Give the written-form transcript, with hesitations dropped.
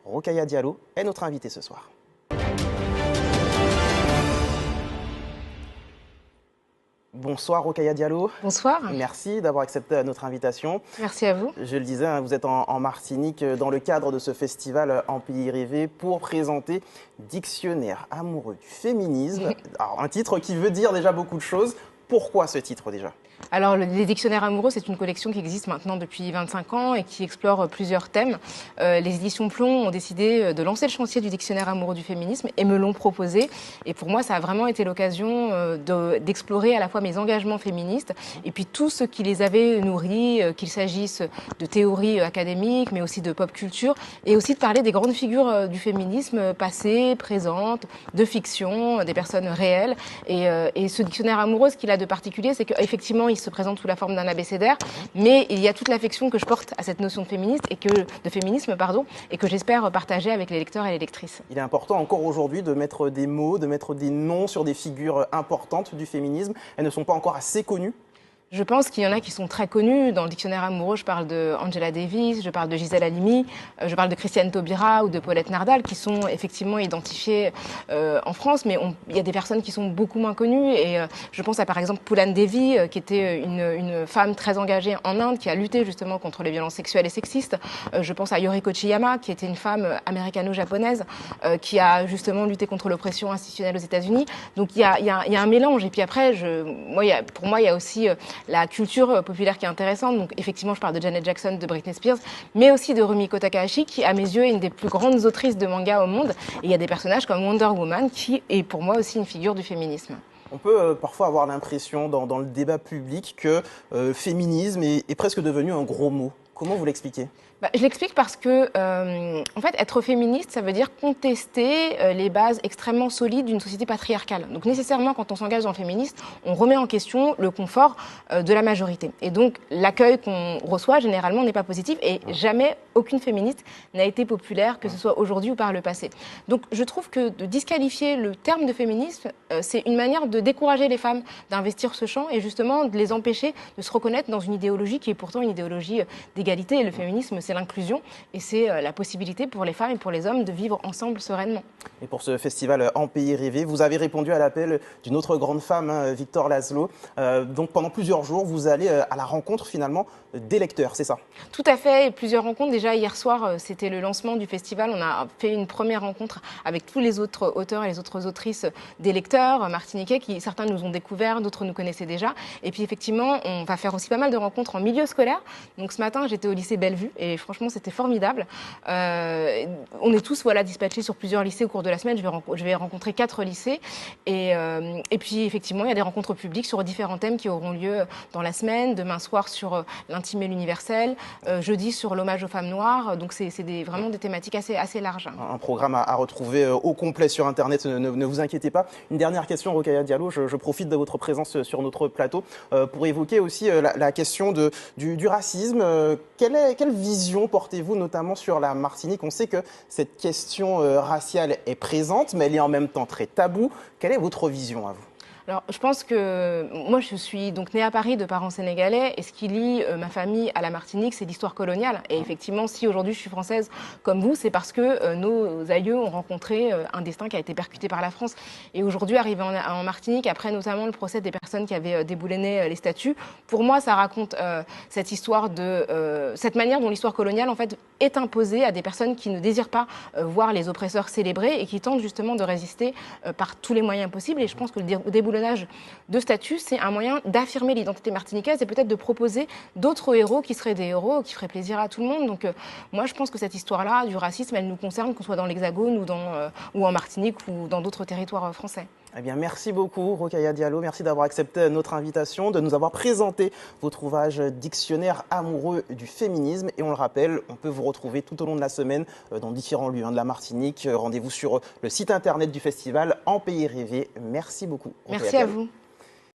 Rokhaya Diallo est notre invitée ce soir. Bonsoir Rokhaya Diallo. Bonsoir. Merci d'avoir accepté notre invitation. Merci à vous. Je le disais, vous êtes en Martinique dans le cadre de ce festival En Pays Rêvé pour présenter Dictionnaire amoureux du féminisme. Alors, un titre qui veut dire déjà beaucoup de choses. Pourquoi ce titre déjà ? Alors, les dictionnaires amoureux, c'est une collection qui existe maintenant depuis 25 ans et qui explore plusieurs thèmes. Les éditions Plomb ont décidé de lancer le chantier du dictionnaire amoureux du féminisme et me l'ont proposé. Et pour moi, ça a vraiment été l'occasion d'explorer à la fois mes engagements féministes et puis tout ce qui les avait nourris, qu'il s'agisse de théories académiques, mais aussi de pop culture, et aussi de parler des grandes figures du féminisme passées, présentes, de fiction, des personnes réelles. Et ce dictionnaire amoureux, ce qu'il a de particulier, c'est qu'effectivement, il se présente sous la forme d'un abécédaire, mais il y a toute l'affection que je porte à cette notion de féminisme et que j'espère partager avec les lecteurs et les lectrices. Il est important encore aujourd'hui de mettre des mots, de mettre des noms sur des figures importantes du féminisme. Elles ne sont pas encore assez connues. Je pense qu'il y en a qui sont très connus. Dans le dictionnaire amoureux, je parle de Angela Davis, je parle de Gisèle Halimi, je parle de Christiane Taubira ou de Paulette Nardal, qui sont effectivement identifiées en France, mais il y a des personnes qui sont beaucoup moins connues. Et je pense à par exemple Poulan Devi, qui était une femme très engagée en Inde, qui a lutté justement contre les violences sexuelles et sexistes. Je pense à Yoriko Chiyama, qui était une femme américano-japonaise, qui a justement lutté contre l'oppression institutionnelle aux États-Unis. Donc il y a un mélange. Et puis après, pour moi, il y a aussi la culture populaire qui est intéressante. Donc effectivement, je parle de Janet Jackson, de Britney Spears, mais aussi de Rumiko Takahashi, qui à mes yeux est une des plus grandes autrices de manga au monde. Et il y a des personnages comme Wonder Woman, qui est pour moi aussi une figure du féminisme. On peut parfois avoir l'impression dans le débat public que féminisme est presque devenu un gros mot. Comment vous l'expliquez ? Je l'explique parce que, en fait, être féministe, ça veut dire contester les bases extrêmement solides d'une société patriarcale. Donc, nécessairement, quand on s'engage dans le féminisme, on remet en question le confort de la majorité. Et donc, l'accueil qu'on reçoit, généralement, n'est pas positif. Et jamais aucune féministe n'a été populaire, que ce soit aujourd'hui ou par le passé. Donc, je trouve que de disqualifier le terme de féminisme, c'est une manière de décourager les femmes d'investir ce champ et justement de les empêcher de se reconnaître dans une idéologie qui est pourtant une idéologie d'égalité. Et le féminisme, c'est l'inclusion et c'est la possibilité pour les femmes et pour les hommes de vivre ensemble sereinement. Et pour ce festival En Pays Rêvé, vous avez répondu à l'appel d'une autre grande femme, Victor Laszlo. Donc pendant plusieurs jours, vous allez à la rencontre finalement des lecteurs, c'est ça? Tout à fait, et plusieurs rencontres. Déjà hier soir, c'était le lancement du festival. On a fait une première rencontre avec tous les autres auteurs et les autres autrices des lecteurs martiniquais, qui certains nous ont découverts, d'autres nous connaissaient déjà. Et puis effectivement, on va faire aussi pas mal de rencontres en milieu scolaire. Donc ce matin, j'étais au lycée Bellevue et franchement, c'était formidable. On est tous dispatchés sur plusieurs lycées au cours de la semaine. Je vais rencontrer 4 lycées. Et puis effectivement, il y a des rencontres publiques sur différents thèmes qui auront lieu dans la semaine. Demain soir sur l'intime et l'universel. Jeudi sur l'hommage aux femmes noires. Donc c'est vraiment des thématiques assez larges. Un programme à retrouver au complet sur Internet, ne vous inquiétez pas. Une dernière question, Rokhaya Diallo. Je profite de votre présence sur notre plateau pour évoquer aussi la question du racisme. Quelle vision portez-vous notamment sur la Martinique? On sait que cette question raciale est présente, mais elle est en même temps très taboue. Quelle est votre vision à vous? Alors, je pense que moi, je suis donc née à Paris de parents sénégalais et ce qui lie ma famille à la Martinique, c'est l'histoire coloniale. Et effectivement, si aujourd'hui je suis française comme vous, c'est parce que nos aïeux ont rencontré un destin qui a été percuté par la France. Et aujourd'hui, arrivé en Martinique, après notamment le procès des personnes qui avaient déboulonné les statues, pour moi, ça raconte cette histoire cette manière dont l'histoire coloniale, en fait, est imposée à des personnes qui ne désirent pas voir les oppresseurs célébrés et qui tentent justement de résister par tous les moyens possibles. Et je pense que le déboulonnage de statut, c'est un moyen d'affirmer l'identité martiniquaise et peut-être de proposer d'autres héros qui seraient des héros, qui feraient plaisir à tout le monde. Donc moi, je pense que cette histoire-là du racisme, elle nous concerne, qu'on soit dans l'Hexagone ou en Martinique ou dans d'autres territoires français. Eh bien, merci beaucoup, Rokhaya Diallo. Merci d'avoir accepté notre invitation, de nous avoir présenté votre ouvrage Dictionnaire amoureux du féminisme. Et on le rappelle, on peut vous retrouver tout au long de la semaine dans différents lieux de la Martinique. Rendez-vous sur le site internet du festival En Pays Rêvé. Merci beaucoup, Rokhaya Merci à Diallo. vous.